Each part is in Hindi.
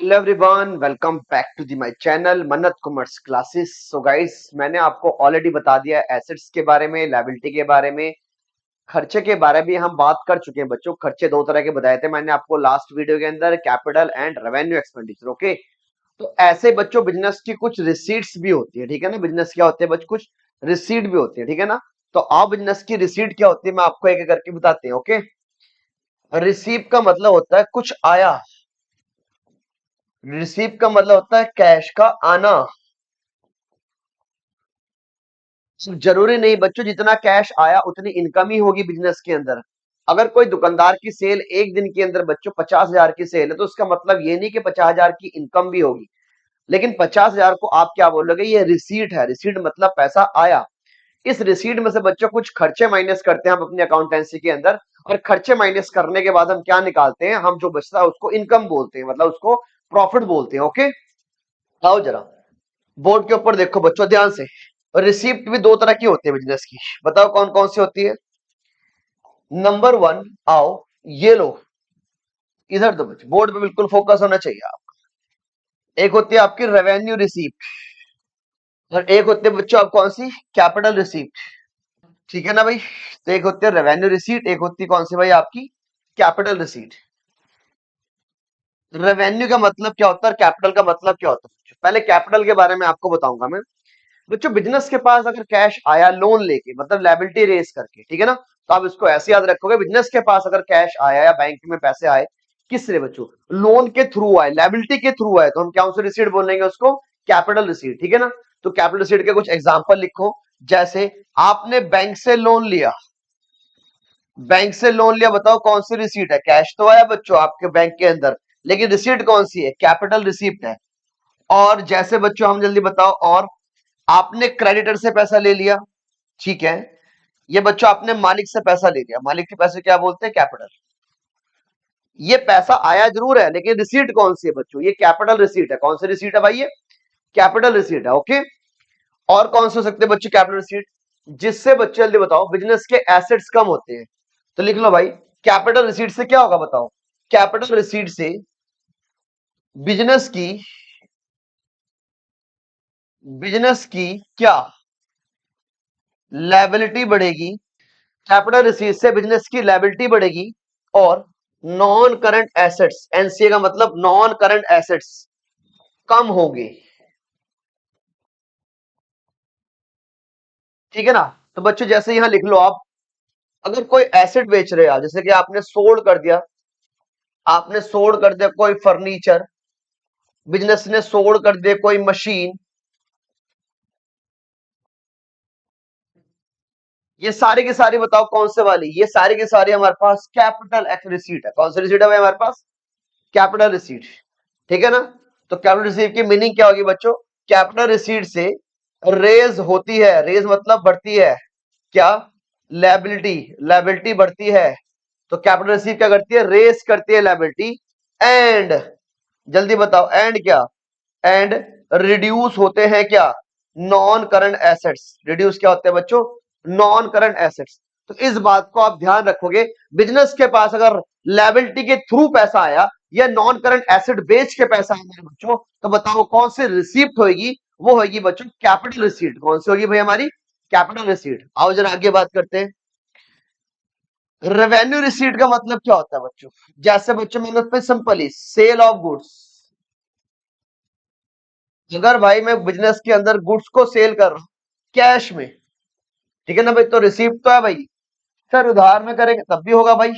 Hello everyone, welcome back to the my channel Mannat commerce classes. So guys, मैंने आपको ऑलरेडी बता दिया एसेट्स के बारे में, लायबिलिटी के बारे में, खर्चे के बारे में हम बात कर चुके हैं बच्चों। खर्चे दो तरह के बताए थे मैंने आपको लास्ट वीडियो के अंदर, capital and revenue expenditure. Okay, तो ऐसे बच्चों बिजनेस की कुछ रिसीट्स भी होती है, ठीक है ना। बिजनेस क्या होते हैं बच्चों, कुछ रिसीट भी होती है, ठीक है ना। तो आप बिजनेस की रिसीट क्या होती है मैं आपको एक एक करके बताते हैं। ओके, रिसीव का मतलब होता है कुछ आया, रिसीव का मतलब होता है कैश का आना। जरूरी नहीं बच्चों जितना कैश आया उतनी इनकम ही होगी बिजनेस के अंदर। अगर कोई दुकानदार की सेल एक दिन के अंदर बच्चों 50,000 की सेल है, तो उसका मतलब ये नहीं कि 50,000 की इनकम भी होगी, लेकिन 50,000 को आप क्या बोलोगे, ये रिसीट है। रिसीट मतलब पैसा आया। इस रिसीट में से बच्चों कुछ खर्चे माइनस करते हैं हम अपनी अकाउंटेंसी के अंदर, और खर्चे माइनस करने के बाद हम क्या निकालते हैं, हम जो बचता है उसको इनकम बोलते हैं, मतलब उसको प्रॉफिट बोलते हैं। ओके, आओ जरा बोर्ड के ऊपर देखो बच्चों ध्यान से। रिसिप्ट भी दो तरह की होती है बिजनेस की, बताओ कौन कौन सी होती है। नंबर वन, आओ ये लो, इधर दो बच्चों, बोर्ड पे बिल्कुल फोकस होना चाहिए आप। एक होती है आपकी रेवेन्यू रिसीप्ट, और एक होती है बच्चों आप कौन सी, कैपिटल रिसीप्ट। ठीक है ना भाई। तो एक होती है रेवेन्यू रिसीट, एक होती है कौन सी भाई, आपकी कैपिटल रिसीट। रेवेन्यू का मतलब क्या होता है और कैपिटल का मतलब क्या होता है, पहले कैपिटल के बारे में आपको बताऊंगा मैं। बच्चों बिजनेस के पास अगर कैश आया लोन लेके, मतलब लायबिलिटी रेस करके, ठीक है ना, तो आप इसको ऐसे याद रखोगे, बिजनेस के पास अगर कैश आया या बैंक में पैसे आए, किससे बच्चों, लोन के थ्रू आए, लायबिलिटी के थ्रू आए, तो हम क्या उसे रिसीट बोलेंगे, उसको कैपिटल रिसीट, ठीक है ना। तो कैपिटल रिसीट के कुछ एग्जांपल लिखो। जैसे आपने बैंक से लोन लिया, बैंक से लोन लिया, बताओ कौन सी रिसीट है, कैश तो आया बच्चों आपके बैंक के अंदर, लेकिन रिसीट कौन सी है, कैपिटल रिसीप्ट है। और जैसे बच्चों हम जल्दी बताओ, और आपने क्रेडिटर से पैसा ले लिया, ठीक है, ये बच्चों आपने मालिक से पैसा ले लिया, मालिक के पैसे क्या बोलते हैं, कैपिटल। ये पैसा आया जरूर है, लेकिन रिसीट कौन सी है बच्चों, ये कैपिटल रिसीट है। कौन सी रिसीट है भाई, ये कैपिटल रिसीट है। ओके, और कौन से हो सकते हैं बच्चों कैपिटल रिसीट, जिससे बच्चे जल्दी बताओ बिजनेस के एसेट्स कम होते हैं। तो लिख लो भाई, कैपिटल रिसीट से क्या होगा बताओ, कैपिटल रिसीट से बिजनेस की, बिजनेस की क्या लायबिलिटी बढ़ेगी, कैपिटल रिसीट से बिजनेस की लायबिलिटी बढ़ेगी, और नॉन करंट एसेट्स, एनसीए का मतलब नॉन करंट एसेट्स, कम होंगे। ठीक है ना। तो बच्चों जैसे यहां लिख लो आप, अगर कोई एसेट बेच रहे हो आप, जैसे कि आपने सोल्ड कर दिया, आपने सोल्ड कर दिया कोई फर्नीचर, बिजनेस ने सोल्ड कर दिया कोई मशीन, ये सारी की सारी बताओ कौन से वाली, ये सारी की सारी हमारे पास कैपिटल एक्स रिसीट है। कौन सी रिसीट है भाई हमारे पास, कैपिटल रिसीट। ठीक है ना। तो कैपिटल रिसीट की मीनिंग क्या होगी बच्चों, कैपिटल रिसीट से रेज होती है, रेज मतलब बढ़ती है क्या, लायबिलिटी, लायबिलिटी बढ़ती है। तो कैपिटल रिसीट क्या करती है, रेस करती है लायबिलिटी। एंड जल्दी बताओ, एंड क्या, एंड रिड्यूस होते हैं क्या, नॉन करंट एसेट्स। रिड्यूस क्या होते हैं बच्चों, नॉन करंट एसेट्स। तो इस बात को आप ध्यान रखोगे, बिजनेस के पास अगर लायबिलिटी के थ्रू पैसा आया या नॉन करंट एसेट बेच के पैसा आया मेरे बच्चों, तो बताओ कौन सी रिसीप्ट होगी, वो होगी बच्चों कैपिटल रिसीट। कौन सी होगी भाई हमारी, कैपिटल रिसीट। आओ जरा आगे बात करते हैं। रेवेन्यू रिसीट का मतलब क्या होता है बच्चों, जैसे बच्चों मैंने पे सिंपली सेल ऑफ गुड्स। अगर भाई मैं बिजनेस के अंदर गुड्स को सेल कर रहा हूं कैश में, ठीक है ना भाई, तो रिसीप्ट तो है भाई। सर उधार में करेंगे तब भी होगा भाई।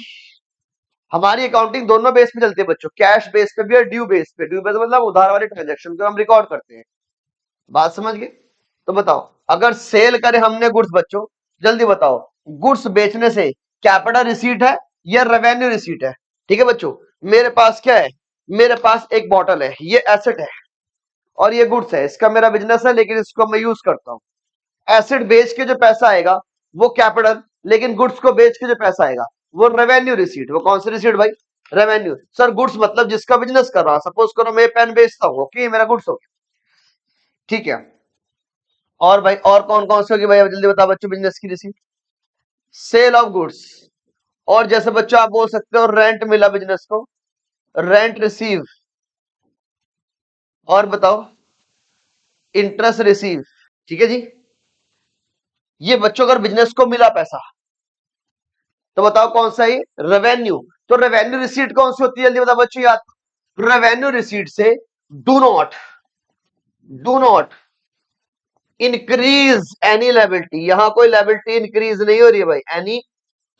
हमारी अकाउंटिंग दोनों बेस पे चलती है बच्चों, कैश बेस पे भी और ड्यू बेस पे। ड्यू बेस मतलब उधार वाले ट्रांजेक्शन को हम रिकॉर्ड करते हैं। बात समझ गए। तो बताओ, अगर सेल करें हमने गुड्स बच्चों, जल्दी बताओ, गुड्स बेचने से कैपिटल रिसीट है या रेवेन्यू रिसीट है। ठीक है बच्चों, मेरे पास क्या है, मेरे पास एक बॉटल है, ये एसेट है, और ये गुड्स है, इसका मेरा बिजनेस है, लेकिन इसको मैं यूज करता हूं। एसिड बेच के जो पैसा आएगा वो कैपिटल, लेकिन गुड्स को बेच के जो पैसा आएगा वो रेवेन्यू रिसीट। वो कौन सी रिसीट भाई, रेवेन्यू। सर गुड्स मतलब जिसका बिजनेस कर रहा, सपोज करो मैं पेन बेचता हूँ, ओके, मेरा गुड्स हो गया। ठीक है, और भाई और कौन कौन सी होगी भाई, जल्दी बता बच्चों बिजनेस की रिसीट, सेल ऑफ गुड्स। और जैसे बच्चों आप बोल सकते हो रेंट मिला बिजनेस को, रेंट रिसीव। और बताओ, इंटरेस्ट रिसीव, ठीक है जी। ये बच्चों अगर बिजनेस को मिला पैसा, तो बताओ कौन सा है? रेवेन्यू। तो रेवेन्यू रिसीट कौन सी होती है, जल्दी बताओ बच्चों याद। रेवेन्यू रिसीट से do not increase any liability. यहां कोई लायबिलिटी इंक्रीज नहीं हो रही है भाई, any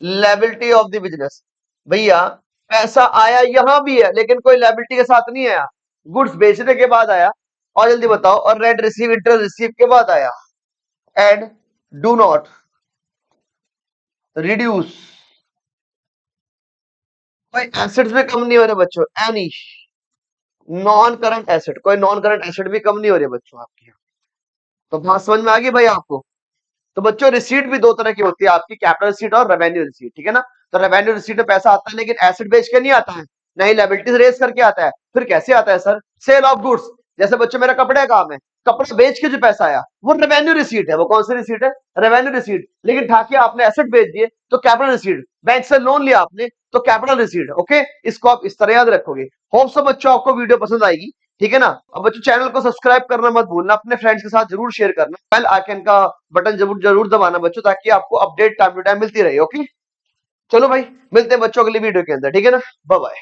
liability of the business. भैया पैसा आया यहां भी है, लेकिन कोई लायबिलिटी के साथ नहीं आया, गुड्स बेचने के बाद आया। और जल्दी बताओ, और रेंट रिसीव, इंटरेस्ट रिसीव के बाद आया। एंड डू नॉट रिड्यूस, कोई एसेट्स में कम नहीं हो रहे बच्चों, एनी नॉन करंट एसेट, कोई नॉन करंट एसेट भी कम नहीं हो रही है बच्चों आपकी। तो बात समझ में आ गई भाई आपको। तो बच्चों रिसीट भी दो तरह की होती है आपकी, कैपिटल रिसीट और रेवेन्यू रिसीट, ठीक है ना। तो रेवेन्यू रिसीट में पैसा आता है, लेकिन एसेट बेच के नहीं आता है, नहीं लायबिलिटीज रेज करके आता है। फिर कैसे आता है सर? Cell of goods. जैसे बच्चों मेरा कपड़े का काम है, कपड़ा बेच के जो पैसा आया वो रेवेन्यू रिसीट है। वो कौन सी रिसीट है? Revenue receipt. लेकिन ठाकिए आपने एसेट बेच दिए तो कैपिटल रिसीट, बैंक से लोन लिया आपने तो कैपिटल रिसीट। ओके, इसको आप इस तरह याद रखोगे। होप सो बच्चों आपको वीडियो पसंद आएगी, ठीक है ना। अब बच्चों चैनल को सब्सक्राइब करना मत भूलना, अपने फ्रेंड्स के साथ जरूर शेयर करना, बेल आइकन का बटन जरूर जरूर दबाना बच्चों, ताकि आपको अपडेट टाइम टू टाइम मिलती रहे। ओके, चलो भाई, मिलते हैं बच्चों अगली वीडियो के अंदर, ठीक है ना। Bye bye.